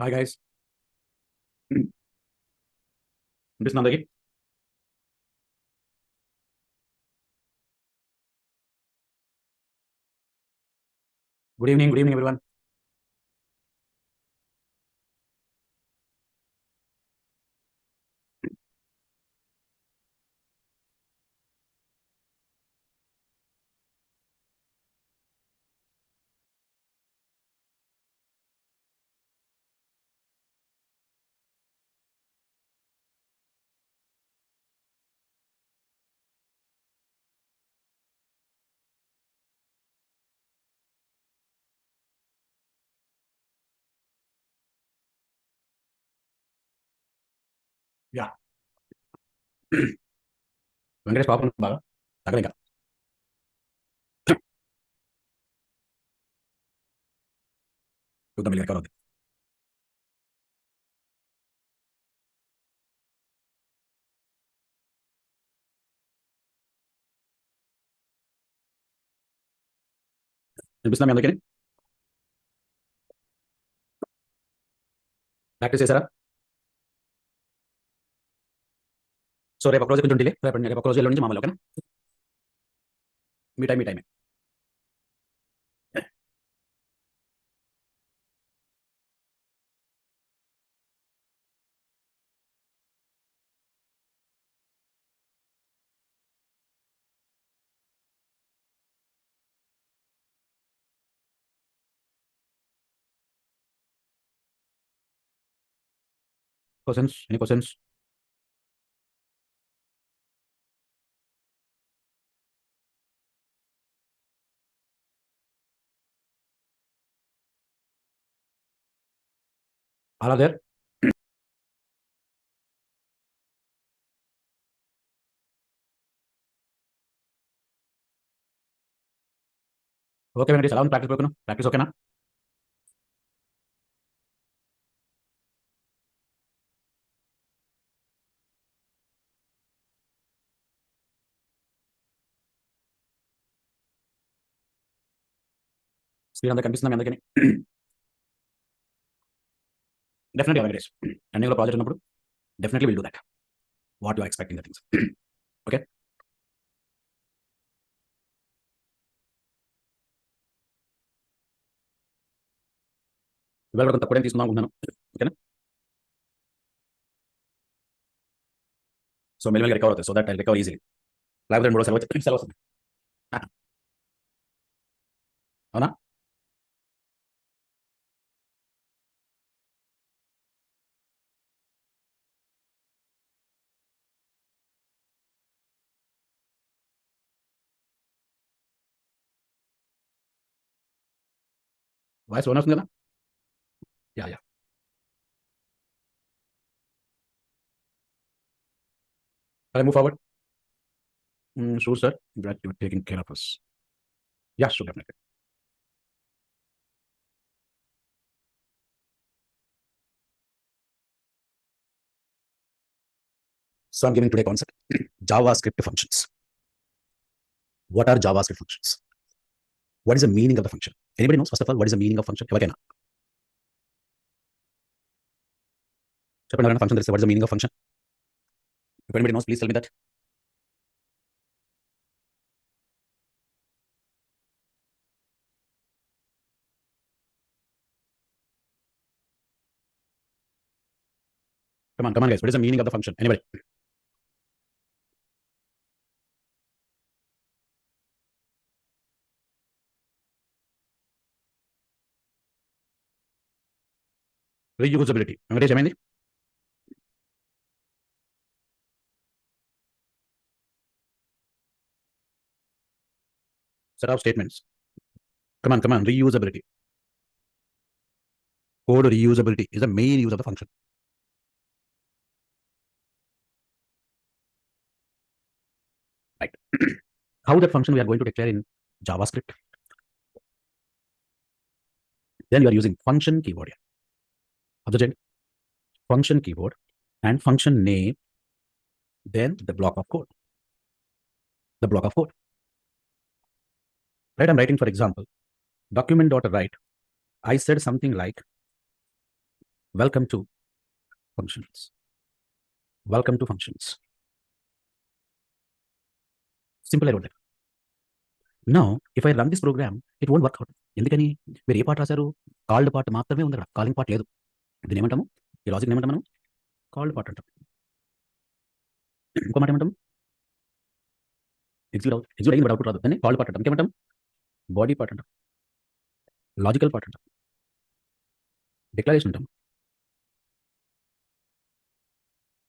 Hi guys. వినిపిస్తుంది అందరికి? Good evening everyone. Yeah Venkatesh పాపం బాగా తగ్గదు ఇంకా. చూద్దాం వెళ్ళి రికవర్ అవుతుంది. వినిపిస్తున్నా మీ అందరికీ? ప్రాక్టీస్ చేశారా? సో రేపు ఒక రోజు కొంచెం డిలే, రేపు ఒక రోజు ఎల్లుండి నుంచి మామూలు. ఓకేనా? మీ టైమే. Questions, any questions? All are there? Okay Venkatesh, ఎలా ఉంది ప్రాక్టీస్? పోకున్నా ప్రాక్టీస్ ఓకేనా? స్క్రీన్ అంతా కనిపిస్తుందా మీ అందరికీ? డెఫినెట్గా వెంకటేష్, ఎండింగ్లో ప్రాజెక్ట్ ఉన్నప్పుడు definitely will do that. What you are expecting the things. Okay. ఇవాళ కొంత తక్కువ తీసుకుందాం అనుకుంటున్నాను. ఓకేనా? సో మెల్లిమెల్లిగా రికవర్ అవుతుంది. So that I recover easily. లేకపోతే 3 సెలవు వస్తుంది. అవునా? వాయిస్ లోనే వస్తుంది కదా? Yeah. Can I move forward? Sure, sir, that you're taking care of us. Yeah, sure, definitely. So I'm giving today concept JavaScript functions. What are JavaScript functions? What is the meaning of the function? Anybody knows, first of all, what is the meaning of function? ఎవరికైనా చెప్పండి. ఎవరైనా function తెలిస్తే what is the meaning of function? If anybody knows, please tell me that. Come on, guys. What is the meaning of the function? Anybody? Reusability. Venkatesh ఏమైంది? Set of statements. Come on. Reusability. Code reusability is the main use of the function. Right. How that function we are going to declare in JavaScript? Then you are using function keyword here. Observe function keyword and function name, then the block of code. The block of code. Right? I'm writing, for example, document.write. I said something like Welcome to functions. Welcome to functions. Simple I wrote that. Now, if I run this program, it won't work out. ఎందుకని మీరు ఏ part రాశారు? Called part మాత్రమే ఉంది అక్కడ, calling part లేదు. దీని ఏమంటాము? ఈ లాజిక్ ఏమంటాం మనం? కాల్డ్ పార్ట్ అంటాం. ఇంకో మాట ఏమంటాం? ఎగ్జిక్యూట్ అయింది బట్ అవుట్పుట్ రాదు అని కాల్డ్ పార్ట్ అంటాం. ఇంకేమంటాం? బాడీ పార్ట్ అంటాం, లాజికల్ పార్ట్ అంటాం, డిక్లరేషన్ అంటాం.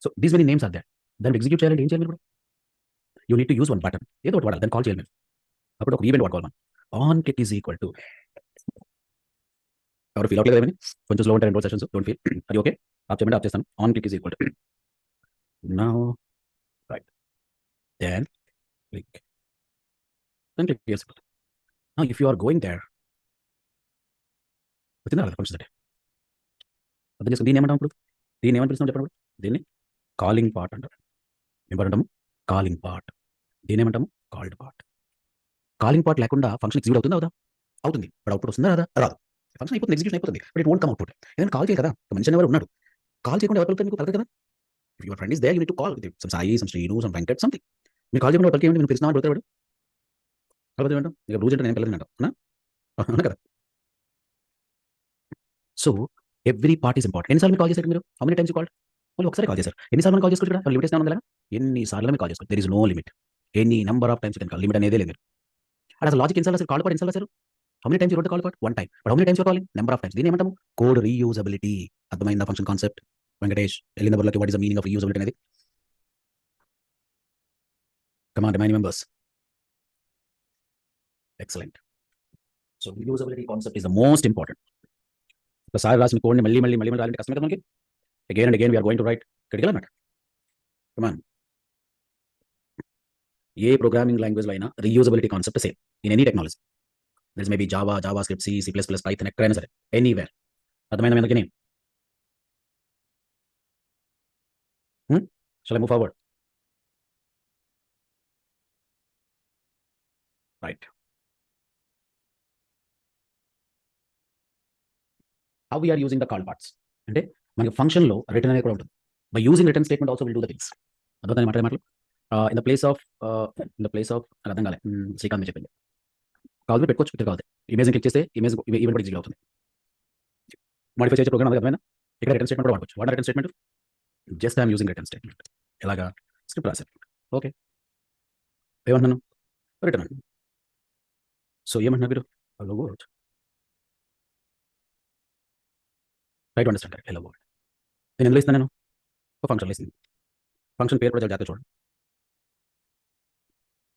So these many names are there. దాన్ని ఎగ్జిక్యూట్ చేయాలంటే ఏం చేయాలి మీరు? You need to use one button, ఏదో ఒకటి వాడాలి, దాన్ని కాల్ చేయాలి మీరు. అప్పుడు ఒక ఈవెంట్ వాడుకోవాలి మనం. ఆన్ కిట్ ఈజ్ ఈక్వల్ టు, ఎవరు ఫీల్ అవ్వలేదు ఏమని? కొంచెం స్లో ఉంటాయి 2 సెషన్స్, డోంట్ ఫీల్. అది ఓకే, ఆప్ చేయమంటే ఆప్ చేస్తాను. On click is equal to now, right, then click, then click is equal. Now if you are going there, వచ్చిందా రాదా ఫంక్షన్ అంటే? అర్థం చేసుకుని దీన్ని ఏమంటాం ఇప్పుడు? దీన్ని ఏమని పిలుస్తాం చెప్పండి? దీన్ని కాలింగ్ పార్ట్ అంటారు. ఏం పార్ట్ అంటాము? Calling part. దీన్ని ఏమంటాము? Called part. కాలింగ్ పార్ట్ లేకుండా ఫంక్షన్ ఎగ్జిక్యూట్ అవుతుందా అవుదా? అవుతుంది. బట్ అవుట్పుట్ వస్తుందా రాదా? రాదు. ఫంక్షన్ అయిపోతుంది, ఎగ్జిక్యూషన్ అయిపోతుంది, but it won't come output. ఎందుకంటే కాల్ చేయాలి కదా, మనిషి అనేవాడు ఉన్నాడు. కాల్ చేయకుండా ఎవరు పలుకుతారు? మీకు పలకరు కదా. If your friend is there, you need to call some Sai, some Srinu, some Venkat, something. మీరు కాల్ చేయకుండా పలికి ఏమంటే మీరు పిలిచినా పలుకుతాడు. పలకదు ఏమంటాం? ఇక రోజు అంటే నేను పిల్లలు అంటాం, అవునా కదా? So every part is important. ఎన్నిసార్లు మీరు కాల్ చేశారు మీరు? How many times you called? Only ఒకసారి కాల్ చేశారు. ఎన్నిసార్లు కాల్ చేసుకోవచ్చు ఇక్కడ? లిమిటేషన్ ఉందా? ఎన్నిసార్లు మీరు కాల్ చేసుకోవచ్చు. There is no limit. Any number of times you can call. Limit అనేదే లేదు. అండ్ అసలు లాజిక్ ఎన్నిసార్లు అసలు కాల్ పార్ట్ ఎన్నిసార్లు రాశారు? How many times you wrote call part? 1 time. But how many times you calling? Number of times. దీన్ని ఏమంటాము? Code reusability. అర్థమైందా ఫంక్షన్ కాన్సెప్ట్? వెంకటేష్ వెళ్ళిన బుర్రకి what is the meaning of reusability అనేది? Come on remind members. Excellent. So reusability concept is the most important. ఒకసారి రాసిన కోడ్ని మళ్ళీ మళ్ళీ మళ్ళీ రాయాలంటే కష్టమే కదా మనకి. Again and again we are going to write. Critical అన్నమాట. Come on. ఏ ప్రోగ్రామింగ్ లాంగ్వేజ్లో అయినా reusability concept same in any technology. This may be Java, JavaScript, C, C plus plus, Python, ఎక్కడైనా సరే, ఎనీవేర్. అర్థమైందా మీ అందరికీ? Shall I move forward? Right. How we are using the call parts అంటే మనకి ఫంక్షన్లో రిటర్న్ అనేది కూడా ఉంటుంది. By using return statement also will do the things. అర్థమవుతుంది మాటలు. ఇన్ ద ప్లేస్ ఆఫ్ నాకు అర్థం కాలే, శ్రీకాంత్ మీరు చెప్పింది. కాల్ మీద పెట్టుకోవచ్చు, ఇక్కడ కావాలి ఇమేజ్ క్లిక్ చేస్తే ఇమేజ్ ఈవెంట్ కూడా ఎగ్జిక్యూట్ అవుతుంది. మాడిఫై చేసే ప్రోగ్రామ్ అర్థమైనా? ఇక్కడ రిటర్న్ స్టేట్మెంట్ కూడా వాడుకోవచ్చు. What return statement? Just I'm using return statement. ఎలాగా? స్క్రిప్ట్ రాశారు, ఓకే, ఏమంటున్నాను? రిటర్న్. సో ఏమంటున్నారు మీరు? Hello world. Right, understand correct. Hello world నేను ఎందులో ఇస్తాను? నేను ఒక ఫంక్షన్ ఇస్తుంది. ఫంక్షన్ పేరు కూడా చాలా జాగ్రత్తగా చూడండి.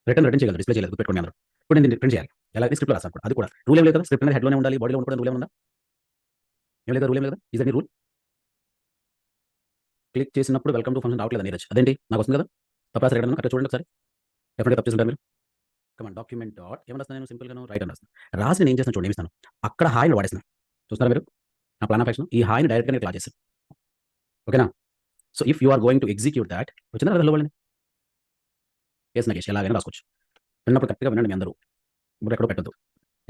రిటర్న్ చేయగలరు, డిస్ప్లే చేయలేదు, పెట్టుకోండి అందరూ. ఇప్పుడు నేను ప్రింట్ చేయాలి. ఎలా? స్క్రిప్ట్లో రాస్తాను కూడా. అది కూడా రూల్ ఏం లేదు కదా. స్క్రిప్ట్ అనేది హెడ్లోనే ఉండాలి, బాడీలో ఉండకూడదు. రూల్ ఏమన్నా? ఏం లేదా? రూల్ ఏం లేదా? Is that rule? క్లిక్ చేసినప్పుడు వెల్కమ్ టు ఫంక్షన్ రావట్లేదు నీరజ్. అదేంటి? నాకు వస్తుంది కదా. తప్ప రాసారు ఎక్కడ? కరెక్ట్ చూడండి ఒకసారి. ఎప్పుడైతే తప్పు చేస్తుంటారు మీరు? కమాన్ డాక్యుమెంట్ డాట్ ఏమని రాస్తాను నేను? సింపుల్గా రైట్ అని రాస్తాను. రాసి నేను ఏం చేస్తాను చూడండి, ఏమిస్తాను అక్కడ హాయిని వాడేస్తాను. చూస్తున్నారా మీరు నా ప్లాన్ ఆఫ్ యాక్షన్? ఈ హాయిని డైరెక్ట్గా నేను క్లాస్ చేస్తాను. ఓకేనా? So if you are going to execute that, వచ్చిందా కదా వాళ్ళని? ఎస్ నగేష్, ఎలాగైనా రాసుకోవచ్చు. విన్నప్పుడు కరెక్ట్గా వినండి మీ అందరూ. ఇప్పుడు ఎక్కడో పెట్టద్దు.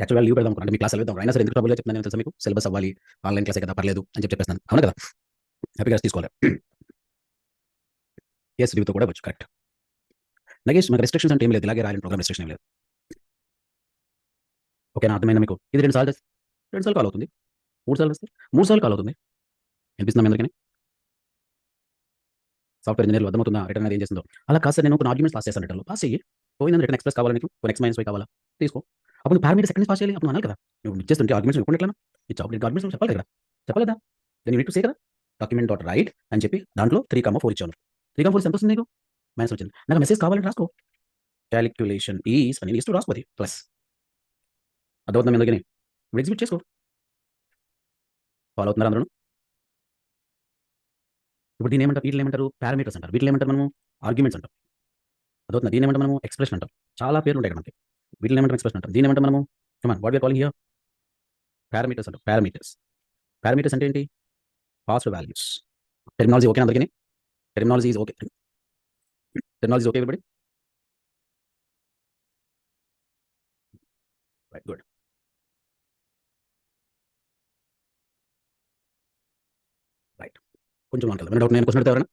యాక్చువల్గా లీవ్ పెడదాం అనుకుంటే మీ క్లాస్ వెళ్దాం, అయినా సరే ఎందుకు ట్రబుల్గా చెప్తున్నాను తెలుసా మీకు? సిలబస్ అవ్వాలి, ఆన్లైన్ క్లాసే కదా, పర్లేదు అని చెప్పేస్తాను. అవును కదా? హ్యాపీగా తీసుకోవాలి. ఎస్ లీవ్తో కూడా వచ్చు, కరెక్ట్. నగేష్ మనకు రెస్ట్రిక్షన్స్ అంటే ఏం లేదు, ఇలాగే రాయాలని ప్రోగ్రామ్ రెస్ట్రిక్షన్ ఏం లేదు. ఓకేనా? అర్థమైందా మీకు? ఇది 2 సార్లు 2 సార్లు కాల్ అవుతుంది, 3 సార్లు వస్తే 3 సార్లు కాల్ అవుతుంది. వినిపిస్తుందా మీ అందరికీ? సాఫ్ట్వేర్ ఇంజినీర్లు అర్థమవుతుందా రిటర్న్ అనేది ఏం చేస్తుందో? అలా కాదు సార్, నేను కొన్ని ఆర్గ్యుమెంట్స్ పాస్ చేస్తాను రిటర్న్లో. పాస్ చెయ్యి. పోయిందని రిటర్న్ ఎక్స్‌ప్రెస్ కావాలా నీకు? కొన్ని ఎక్స్ మైనస్ వై కావాలా? తీసుకో. అప్పుడు నువ్వు పారామీటర్స్ ఎక్కడి నుంచి పాస్ చేయాలి? అప్పుడు అనాలి కదా. నువ్వు ఇచ్చేస్తుంటే ఆర్గ్యుమెంట్స్ ఇవ్వకుండా ఎట్లా? ఇచ్చావు, నీకు ఆర్గ్యుమెంట్స్ చెప్పాలి కదా. చెప్పలేదా? Then you need to say కదా. డాక్యుమెంట్ డాట్ రైట్ అని చెప్పి దాంట్లో 3, 4 ఇచ్చాను. 3, 4 ఎంత వస్తుంది నీకు? మైనస్ వచ్చింది. నాకు మెసేజ్ కావాలంటే రాసుకో. కాలిక్యులేషన్ ఈస్ అని ఇస్తూ రాసుకో, అది ప్లస్. అర్థమవుతుందా మీ అందరికీ? ఇప్పుడు ఎగ్జిక్యూట్ చేసుకో. ఫాలో అవుతున్నారా అందరూ? ఇప్పుడు దీన్ని ఏమంటారు? వీటిని ఏమంటారు? పారామీటర్స్ అంటారు. వీటిని ఏమంటారు మనము? ఆర్గ్యుమెంట్స్ అంటాం. అర్థమవుతుందా? దీన్ని ఏమంటాం మనము? ఎక్స్‌ప్రెషన్ అంటాం. చాలా పేర్లు ఉంటాయి ఇక్కడ మనకి. వీటిని ఏమంటాం? ఎక్స్‌ప్రెషన్ అంటాం. దీన్ని ఏమంటాం మనము? Come on, what we are calling here? Parameters అంటాం. పారామీటర్స్. పారామీటర్స్ అంటే ఏంటి? Passed values. టెర్మినాలజీ ఓకేనా అందరికీ? Terminology is okay. Terminology okay everybody? Right, good. కొంచెం లోనికి వెళ్దాం. డౌట్ నేను క్వశ్చన్ అడిగితే ఎవరైనా?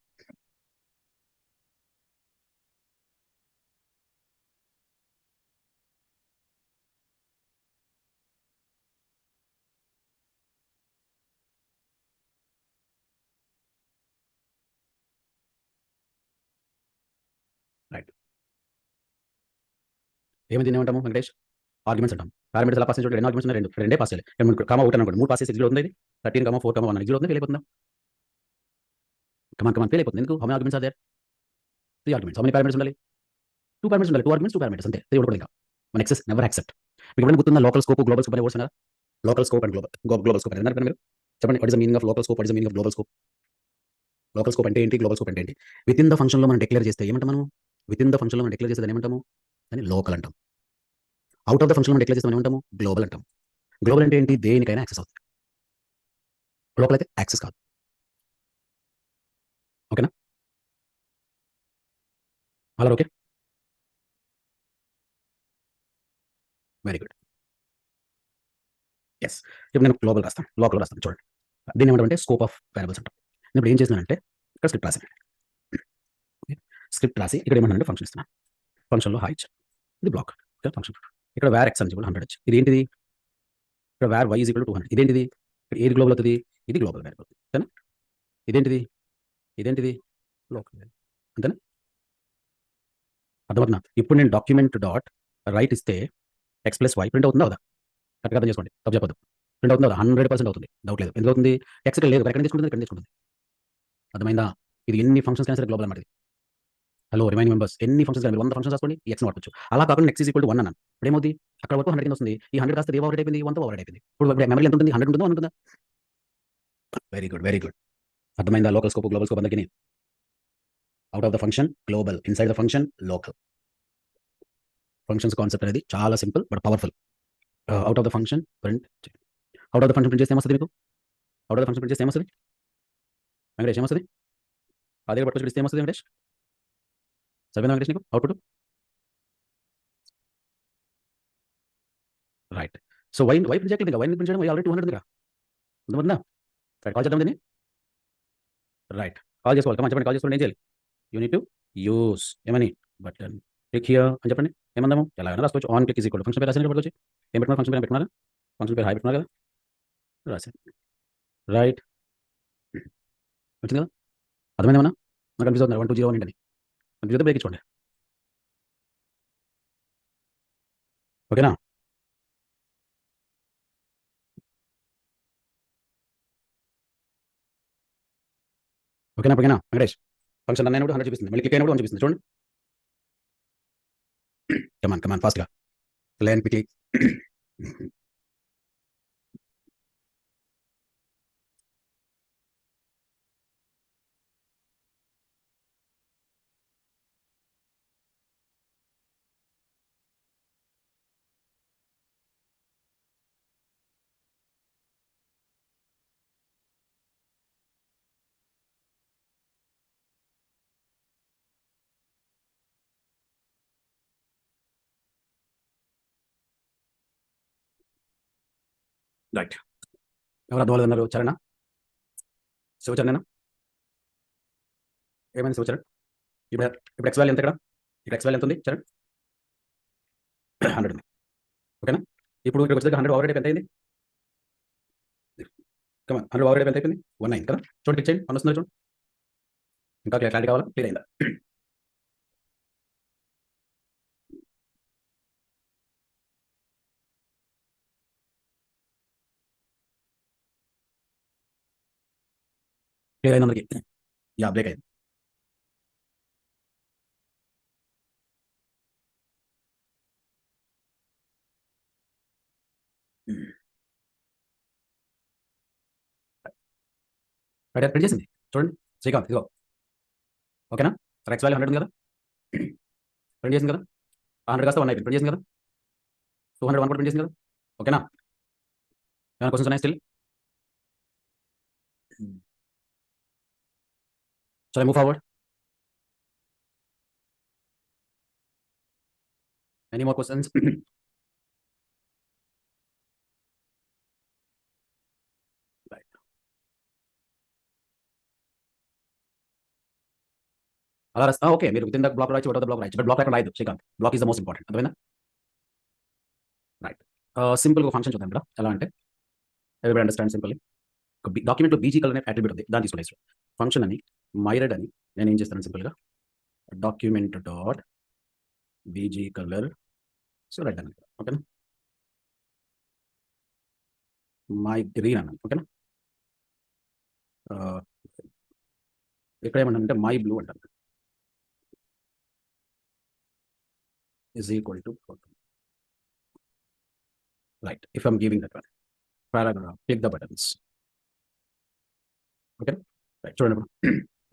రైట్. ఏమి దీన్ని ఏమంటాము వెంకటేష్? ఆర్గ్యుమెంట్స్ అంటాం. పారామీటర్స్ ఎలా పాస్ చేయాలి? ఎన్ని ఆర్గ్యుమెంట్స్ ఉన్నాయి? 2. రెండే పాస్ చేయాలి. 2 కామా 1 అనుకోండి. 3 పాస్ చేసి ఎగ్జిక్యూట్ అవుతుంది ఇది. 13, 4, 1 ఎగ్జిక్యూట్ అవుతుంది. ఫెయిల్ అయిపోతుందా? కమాన్ ఫెయిల్ అయిపోతుంది. ఎందుకు? How many arguments are there? 3 arguments. How many parameters ఉండాలి? 2 పారామీటర్స్ ఉండాలి. 2 ఆర్గ్యుమెంట్స్, 2 పారామీటర్స్ అంతే. 3 ఉండకూడదు ఇంకా. మన ఎక్సెస్ నెవర్ యాక్సెప్ట్. మీకు ఎప్పుడైనా గుర్తుందా లోకల్ స్కోప్, గ్లోబల్ స్కోప్ అనే వర్డ్స్ విన్నారా? Local scope and global scope అనేది విన్నారా మీరు? చెప్పండి. What is the meaning of local scope? What is the meaning of global scope? Local scope అంటే ఏంటి? గ్లోబల్ స్కోప్ అంటే ఏంటి? వితిన్ ద ఫంక్షన్‌లో మనం డిక్లేర్ చేస్తే ఏమంటాం మనము? వితిన్ ద ఫంక్షన్‌లో మనం డిక్లేర్ చేసేదాన్ని ఏమంటాము? దాన్ని లోకల్ అంటాం. ఔట్ ఆఫ్ ద ఫంక్షన్‌లో మనం డిక్లేర్ చేస్తే మనం ఏమంటాము? గ్లోబల్ అంటాం. గ్లోబల్ అంటే ఏంటి? దేనికైనా యాక్సెస్ అవుతుంది. లోకల్ అయితే యాక్సెస్ కాదు. ఓకేనా? All are okay? Very good. Yes. ఇప్పుడు నేను గ్లోబల్ రాస్తాను. లోకల్ రాస్తాను చూడండి. దీన్ని ఏమంటామంటే స్కోప్ ఆఫ్ వేరియబుల్స్ అంటాం. నేను ఇప్పుడు ఏం చేస్తున్నానంటే ఇక్కడ స్క్రిప్ట్ రాసాను. ఓకే. స్క్రిప్ట్ రాసి ఇక్కడ ఏమన్నానంటే ఫంక్షన్ ఇస్తున్నాను. ఫంక్షన్‌లో హాయ్ ఇచ్చాను. ఇది బ్లాక్. ఓకే. ఫంక్షన్. ఇక్కడ var x అని చెప్పి 100 ఇచ్చి. ఇదేంటిది? ఇక్కడ var y 200. ఇదేంటిది? ఇక్కడ ఏది గ్లోబల్ అవుతది? ఇది గ్లోబల్ వేరియబుల్. అంతేనా? ఇదేంటిది? ఇదేంటిది? Local variable. అంతేనా? అర్థమవుతుందా? ఇప్పుడు నేను డాక్యుమెంట్ డాట్ రైట్ ఇస్తే x ప్లస్ y ప్రింట్ అవుతుందా? అవ్వదా? కరెక్ట్‌గా అర్థం చేసుకోండి. తప్పు చెప్పొద్దు. ప్రింట్ అవుతుందా? 100% అవుతుంది. డౌట్ లేదు. ఎందుకు అవుతుంది? x ఇక్కడ లేదు. ఎక్కడ తీసుకుంటుంది? ఇక్కడ తీసుకుంటుంది. అర్థమైందా? ఇది ఎన్ని ఫంక్షన్స్ అయినా సరే గ్లోబల్ అన్నమాట ఇది. హలో రిమైనింగ్ మెంబర్స్ ఎన్ని ఫంక్షన్స్ మీరు 100 ఫంక్షన్స్ రాసుకోండి. ఈ xని వాడుకోవచ్చు. అలా కాకుండా x 1 అన్నాను. ఇప్పుడేమవుద్ది? అక్కడ వరకు 100 కింద వస్తుంది. ఈ 100 కాస్త ఓవర్ అయిపోయింది. 1తో ఓవర్ అయిపోయింది. ఇప్పుడు మెమరీలో ఎంత ఉంటుంది? 100 ఉంటుందా? 1 ఉంటుందా? Very good. Very good. అర్థమైందా? లోకల్ స్కోప్, గ్లోబల్ స్కోప్ అందరికిని. Out of the function global, inside the function local. Functions concept అనేది చాలా simple but powerful. Out of the function print చేయండి. Out of the function print చేస్తే ఏమొస్తది మీకు? Out of the function print చేస్తే ఏమొస్తది? వెంకటేష్ ఏమొస్తది? అదే పట్టుకొచ్చి ఇస్తే ఏమొస్తది వెంకటేష్? సరిపోయిందా వెంకటేష్ నీకు output? Right. So y print చేయట్లేదు ఇంకా. వైని ప్రింట్ చేయడం వై ఆల్రెడీ 200 ఉందిగా. అర్థమవుతుందా? రైట్. కాల్ చేద్దాం దీన్ని. రైట్. కాల్ చేసుకోవాలి. కమాన్ చెప్పండి. కాల్ చేసుకోవాలంటే ఏం చేయాలి? యూ నీడ్ టు యూజ్ ఏమని? బటన్ క్లిక్ హియర్ అని చెప్పండి. ఏమందాము? ఎలాగైనా రాసుకోవచ్చు. On click is equal to function పేరు రాసాను పట్టుకొచ్చి. ఏం పెట్టుకున్నారు? ఫంక్షన్ పేరు ఏం పెట్టుకున్నారా? ఫంక్షన్ పేరు హాయ్ పెట్టుకున్నారు కదా! రాసాను. రైట్. వచ్చింది కదా! అర్థమైందా ఏమన్నా? నాకు కన్‌ఫ్యూజ్ అవుతున్నారు 1, 2, 0 అని ఏంటని. కన్‌ఫ్యూజ్ అయితే బ్రేక్ ఇచ్చుకోండి. ఓకేనా? ఓకేనా? ఓకేనా? వెంకటేష్ ఫంక్షన్ రన్ అయినప్పుడు 100 చూపిస్తుంది. మళ్ళీ క్లిక్ అయినప్పుడు 1 చూపిస్తుంది. చూడండి. కమాన్ కమాన్ ఫాస్ట్‌గా. Learn quickly. రైట్. ఎవరు అర్థం అవ్వలేదన్నారు? చరణా? శివచరణేనా? ఏమైంది శివచరణ్? ఇప్పుడు ఇప్పుడు ఎక్స్ వాల్యూ ఎంత ఇక్కడ? ఇక్కడ ఎక్స్ వాల్యూ ఎంత ఉంది చరణ్? 100 ఉంది. ఓకేనా? ఇప్పుడు ఇక్కడికి వచ్చేసరికి 100 ఓవర్ రేట్ ఎంత అయింది? కమాన్ 100 ఓవర్ రేట్ ఎంత అయిపోయింది? 1 అయింది కదా! చూడండి క్లిక్ చేయండి. 1 వస్తుందా చూడండి. ఇంకా క్లారిటీ కావాలా? క్లియర్ అయిందా? క్లియర్ అయింది అందరికి. యాహ్! బ్రేక్ అయింది. రైట్ అది ప్రింట్ చేసింది. చూడండి శ్రీకాంత్ ఇదిగో. ఓకేనా? మరి ఎక్స్ వాల్యూ 100 ఉంది కదా! ప్రింట్ చేసింది కదా! ఆ 100 కాస్త 1 అయిపోయింది. ప్రింట్ చేసింది కదా! 200 1 కూడా ప్రింట్ చేసింది కదా! ఓకేనా? ఏమైనా క్వెషన్స్ ఉన్నాయా still? Shall I move forward? Any more questions? Right. అలా రాస్తా ఓకే. మీరు వితిన్ ద బ్లాక్ రాయొచ్చు, ఔట్ ఆఫ్ ద బ్లాక్ రాయొచ్చు. బట్ బ్లాక్ ఎక్కడ రాయొద్దు Srikanth. Block is the most important. అర్థమైందా? రైట్. సింపుల్‌గా ఫంక్షన్ చూద్దాం ఇక్కడ. ఎలా అంటే ఎవ్రీబడి అండర్‌స్టాండ్ సింపుల్లీ. ఒక డాక్యుమెంట్‌లో బీజీ కలర్ అనే అట్రిబ్యూట్ ఉంది. దాన్ని తీసుకోండి. ఫంక్షన్ అని మైరెడ్ అని నేనేం చేస్తాను సింపుల్‌గా document dot BG colour so red అని ఓకేనా? మై గ్రీన్ అన్నాను ఓకేనా? ఆహ్, ఇక్కడ ఏమన్నానంటే మై బ్లూ అంటాను. Is equal to right. If I'm giving that one paragraph click the buttons ఓకేనా? రైట్ చూడండి ఇప్పుడు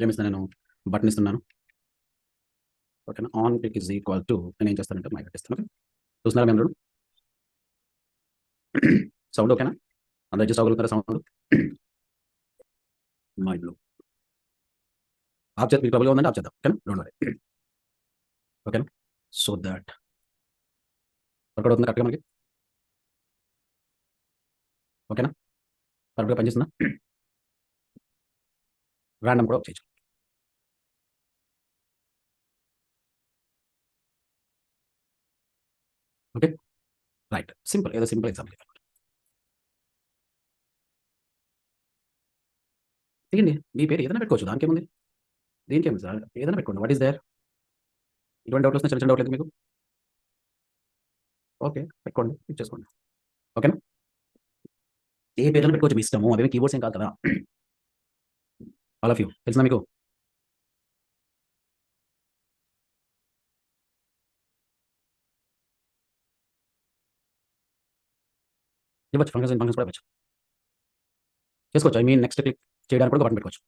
ఏమిస్తాను నేను బటన్ ఇస్తున్నాను ఓకేనా? On click is equal to నేను ఏం చేస్తానంటే మై పెట్టిస్తాను ఓకే? చూస్తున్నారా మీ అందరూ? సౌండ్ ఓకేనా? అందరూ అడ్జస్ట్ అవ్వగలుగుతారా సౌండ్? మై బ్లూ ఆఫ్ చేద్దాం. మీకు ట్రబుల్‌గా ఉందంటే ఆఫ్ చేద్దాం. ఓకేనా? Don't worry. ఓకేనా? సో థట్ వర్కౌట్ అవుతుందా కరెక్ట్‌గా మనకి? ఓకేనా? కరెక్ట్‌గా పనిచేస్తుందా? రాండమ్ కూడా చేయొచ్చు. ఓకే? రైట్. సింపుల్ ఏదో సింపుల్ ఎగ్జాంపుల్. తీయండి. మీ పేరు ఏదైనా పెట్టుకోవచ్చు. దానికేముంది? దీనికేముంది సార్? ఏదైనా పెట్టుకోండి. What is there? ఎటువంటి డౌట్‌లొచ్చినా చిన్న చిన్న డౌట్‌లెందుకు మీకు? ఓకే. పెట్టుకోండి. ఇచ్చేసుకోండి. ఓకేనా? ఏ పేర్లైనా పెట్టుకోవచ్చు మీ ఇష్టము. అవేమి కీవర్డ్స్ ఏం కాదు కదా! ఆల్ ఆఫ్ యూ తెలిసిందా మీకు? ఇవ్వచ్చు. ఫంక్షన్స్ కూడా ఇవ్వచ్చు. చేసుకోవచ్చు. ఐ మీన్ నెక్స్ట్ క్లిక్ చేయడానికి కూడా ఒక బటన్ పెట్టుకోవచ్చు.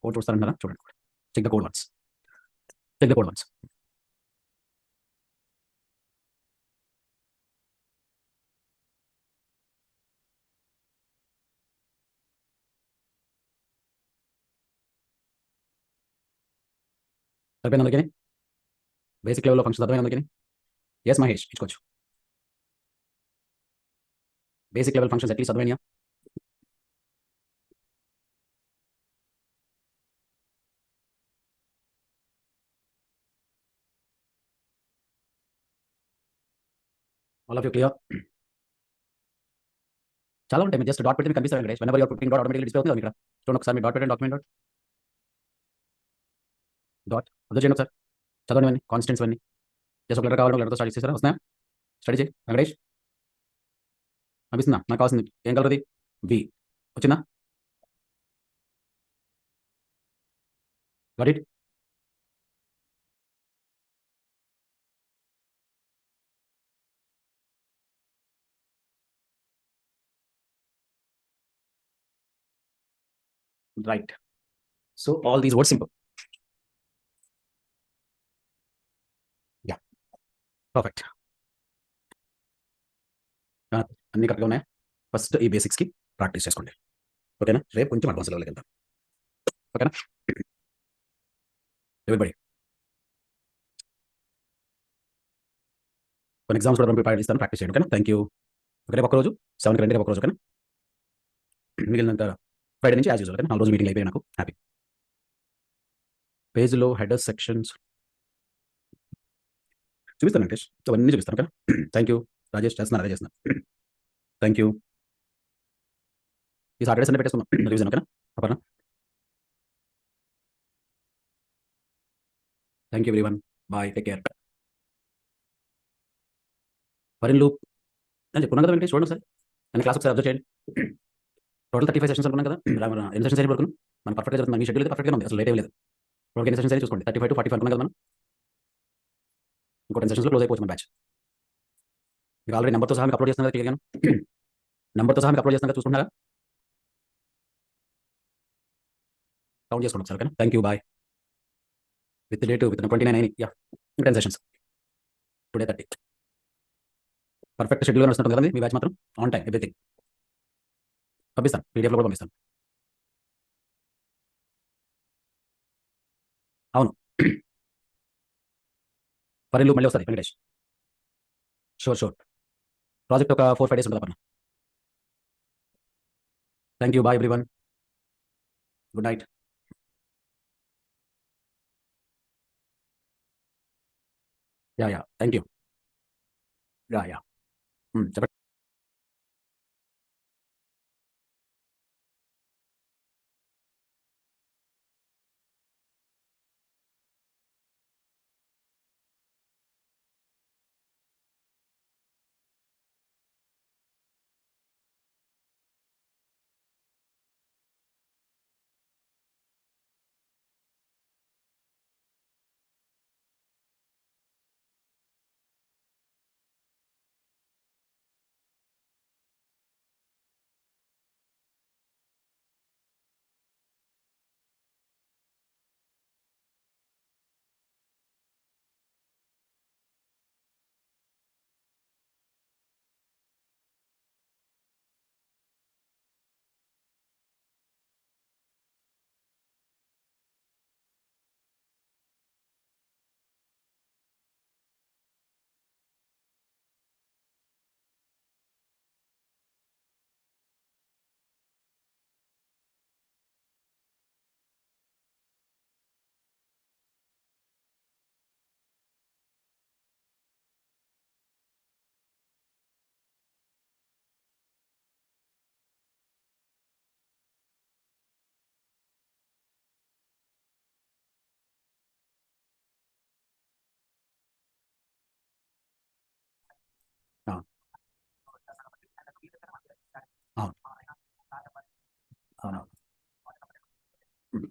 కోడ్ చూస్తారంటారా? చూడండి. Check the code once. Check the code once. సరిపోయిందా అందరికిని? బేసిక్ లెవెల్‌లో ఫంక్షన్స్ అర్థమైందా అందరికిని? యెస్ మహేష్ ఇచ్చుకోవచ్చు. బేసిక్ లెవెల్ ఫంక్షన్స్ అట్‌లీస్ట్ అర్థమైనయా? All of you clear? చాలా ఉంటాయి. మీరు జస్ట్ డాట్ పెడితే మీకు కనిపిస్తాయి Venkatesh. Whenever you are putting dot ఆటోమేటిక్‌గా డిస్ప్లే అవుతుంది కదా ఇక్కడ. చూడండి ఒకసారి మీరు డాట్ పెట్టండి డాక్యుమెంట్ డాట్. డాట్ అబ్జర్వ్ చేయండి ఒకసారి. చదవండి ఇవన్నీ కాన్స్టెంట్స్ ఇవన్నీ. జస్ట్ ఒక లెటర్ కావాలి. ఒక లెటర్‌తో స్టార్ట్ చేసేసారా? వస్తున్నాయా? స్టడీ చేయి వెంకటేష్. కనిపిస్తుందా? నాకు కావాల్సింది ఏం కలర్ అది? వి. వచ్చిందా? Got it? Right. So all these words simple. Yeah! Perfect. ఆ! అన్నీ కరెక్ట్‌గా ఉన్నాయా? ఫస్ట్ ఈ బేసిక్స్‌కి ప్రాక్టీస్ చేసుకోండి. ఓకేనా? రేపు కొంచెం అడ్వాన్స్ లెవెల్‌కి వెళ్దాం. ఓకేనా? ఎవ్రీబడీ కొన్ని ఎగ్జామ్స్ కూడా ప్రిపేర్ ఇస్తాను. ప్రాక్టీస్ చేయండి. ఓకేనా? Thank you. ఓకే. రేపు ఒక్కరోజు 7కి రండి. రేపు ఒక్కరోజు ఓకేనా? మిగిలినంత ఫ్రైడే నుంచి యాజ్ యూజువల్ ఓకేనా? 4 రోజులు మీటింగ్‌లు అయిపోయాయి నాకు. హ్యాపీ. పేజ్‌లో హెడర్ సెక్షన్స్ చూపిస్తాను వెంకటేష్. అవన్నీ చూపిస్తాను ఓకేనా? Thank you. రాజేష్ చేస్తున్నారు. అదే చేస్తున్నారు. Thank you. ఈ సాటర్‌డే, సండే పెట్టేసుకుందాం. రివిజన్ ఓకేనా? Aparna. Thank you everyone. Bye. Take care. For in loop అని చెప్పుకున్నాను కదా వెంకటేష్ చూడండి ఒకసారి. నిన్న క్లాస్ ఒకసారి అబ్జర్వ్ చేయండి. టోటల్ 35 సెషన్స్ అనుకున్నాం కదా! ఎన్ని సెషన్స్ అయ్యాయి ఇప్పటివరకును? మనకు పర్ఫెక్ట్‌గా జరుగుతుంది. మీ షెడ్యూల్ అయితే పర్ఫెక్ట్‌గానే ఉంది. అసలు లేట్ ఏమి లేదు. ఇప్పటివరకు ఎన్ని సెషన్స్ అయ్యాయి చూసుకోండి. 35-45 అనుకున్నాం కదా మనం. ఇంకో 10 సెషన్స్‌లో క్లోజ్ అయిపోవచ్చు మన బ్యాచ్. మీకు ఆల్రెడీ నంబర్‌తో సహా మీకు అప్లోడ్ చేస్తున్నాను కదా క్లియర్‌గాను. నంబర్‌తో సహా మీకు అప్లోడ్ చేస్తున్నాను కదా చూసుకుంటున్నారా? కౌంట్ చేసుకోండి ఒకసారి ఓకేనా? Thank you. Bye. With date with 29 అయినాయి. యాహ్! ఇంకా 10 సెషన్స్. టుడే 30. పర్ఫెక్ట్ షెడ్యూల్‌గా నడుస్తుంటుంది కదండీ మీ బ్యాచ్ మాత్రం. On time everything. పంపిస్తాను. పీడీఎఫ్‌లో కూడా పంపిస్తాను. అవును. ఫర్ ఇన్ లూప్ మళ్ళీ వస్తది వెంకటేష్. షూర్. షూర్. ప్రాజెక్ట్ ఒక 4, 5 డేస్ ఉంటది Aparna. Thank you. Bye everyone. Good night. Yeah! Yeah! Thank you. Yeah! Yeah! చెప్పండి. ఆ! అవును. అవునవును. హ్మ్.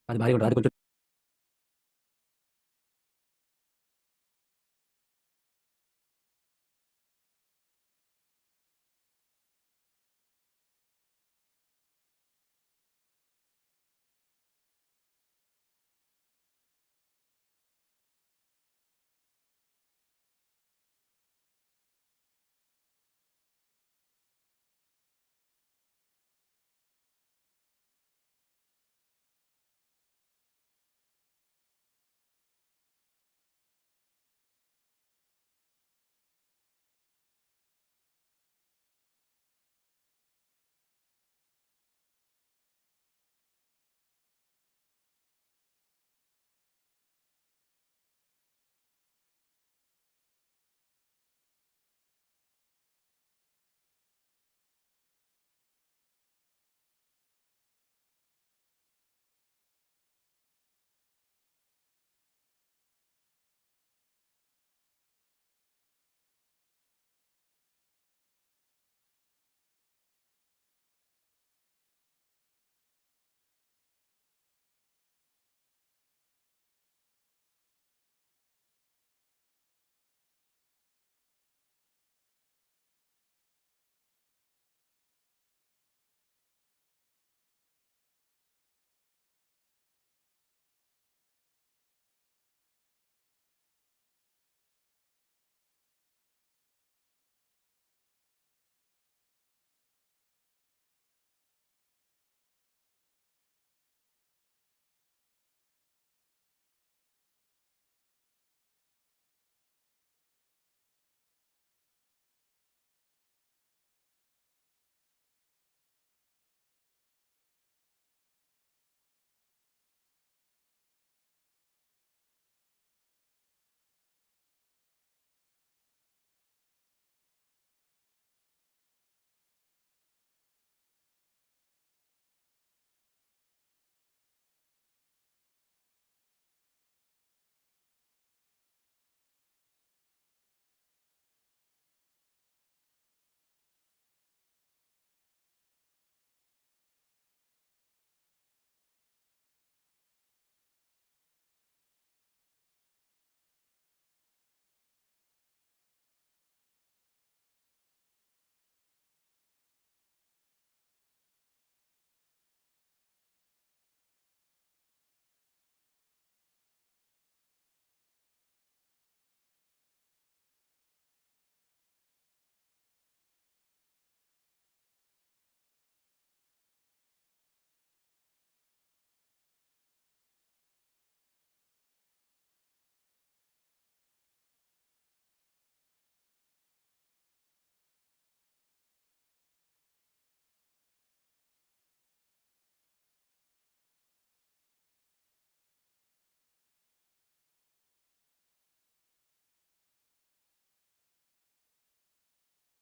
అది భారీగా ఉంటది. అది కొంచెం